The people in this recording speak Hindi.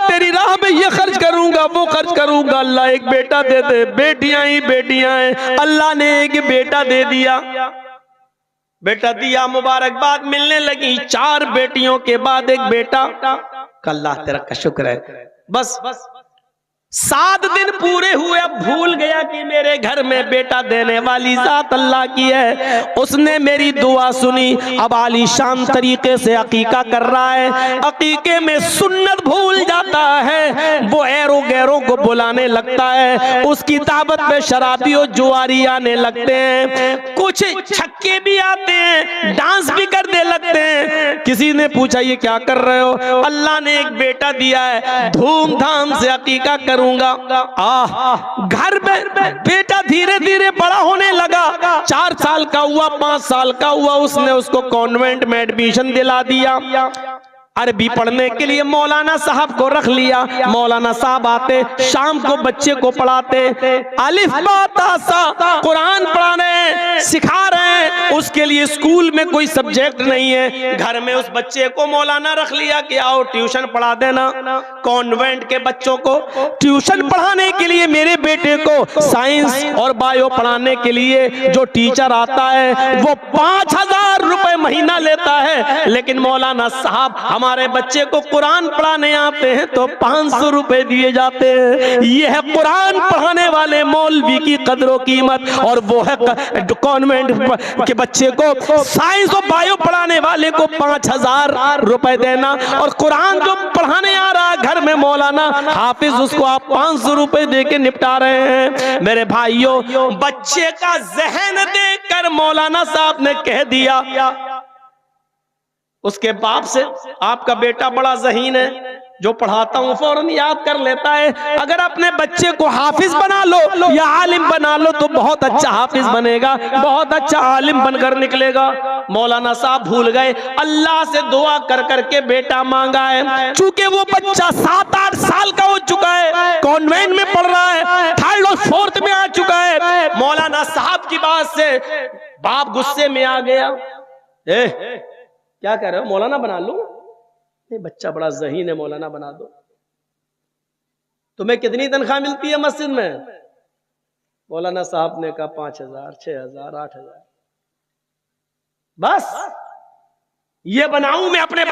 तेरी राह में ये खर्च करूंगा, वो खर्च करूंगा, अल्लाह एक बेटा दे दे। बेटियां ही बेटियां हैं, अल्लाह ने एक बेटा दे दिया। बेटा दिया, मुबारकबाद मिलने लगी। 4 बेटियों के बाद एक बेटा। अल्लाह तेरा का शुक्र है। बस 7 दिन पूरे हुए, अब भूल गया कि मेरे घर में बेटा देने वाली जात अल्लाह की है। उसने मेरी दुआ सुनी। अब आलीशान तरीके से अकीका कर रहा है। अकीके में सुन्नत भूल जाता है, वो ऐरो गैरों को बुलाने लगता है। उसकी दावत में शराबी और जुआरी आने लगते हैं, कुछ छक्के भी आते हैं, डांस भी करने लगते हैं। किसी ने पूछा ये क्या कर रहे हो? अल्लाह ने एक बेटा दिया है, धूमधाम से अकीका करूंगा। घर में बेटा धीरे धीरे बड़ा होने लगा। 4 साल का हुआ, 5 साल का हुआ, उसने उसको कॉन्वेंट में एडमिशन दिला दिया। अरबी पढ़ने के लिए मौलाना साहब को रख लिया। मौलाना साहब आते, शाम को बच्चे को पढ़ाते, अलिफ बा ता सा कुरान पढ़ाने सिखा रहे हैं। उसके लिए स्कूल में कोई सब्जेक्ट नहीं है, घर में उस बच्चे को मौलाना रख लिया कि आओ ट्यूशन पढ़ा देना। कॉन्वेंट के बच्चों को ट्यूशन पढ़ाने के लिए, मेरे बेटे को साइंस और बायो पढ़ाने के लिए जो टीचर आता है वो 5000 रुपए महीना लेता है। लेकिन मौलाना साहब हमारे बच्चे को कुरान पढ़ाने आते हैं तो 500 रुपए दिए जाते हैं। यह है कुरान पढ़ाने वाले मौलवी की कदर कीमत। और वो है कॉन्वेंट के बच्चे को साइंस और बायो पढ़ाने वाले को 5000 रुपए देना। और कुरान जो पढ़ाने आ रहा है घर में मौलाना हाफिज, उसको आप 500 रुपए दे के निपटा रहे हैं। मेरे भाइयों, बच्चे का जहन देखकर मौलाना साहब ने कह दिया उसके बाप से, आपका बेटा बड़ा ज़हीन है, जो पढ़ाता हूं फौरन याद कर लेता है। अगर अपने बच्चे को हाफिज बना लो या आलिम बना लो तो बहुत अच्छा हाफिज बनेगा, बहुत अच्छा आलिम बनकर निकलेगा। मौलाना साहब भूल गए, अल्लाह से दुआ कर करके बेटा मांगा है। चूंकि वो बच्चा 7-8 साल का हो चुका है, कॉन्वेंट में पढ़ रहा है, 3rd और 4th में आ चुका है। मौलाना साहब की बात से बाप गुस्से में आ गया। क्या कह रहे हो, मौलाना बना लूं? नहीं, बच्चा बड़ा ज़हीन है, मौलाना बना दो। तुम्हें कितनी तनख्वाह मिलती है मस्जिद में? मौलाना साहब ने कहा 5000, 6000, 8000। बस ये बनाऊं मैं अपने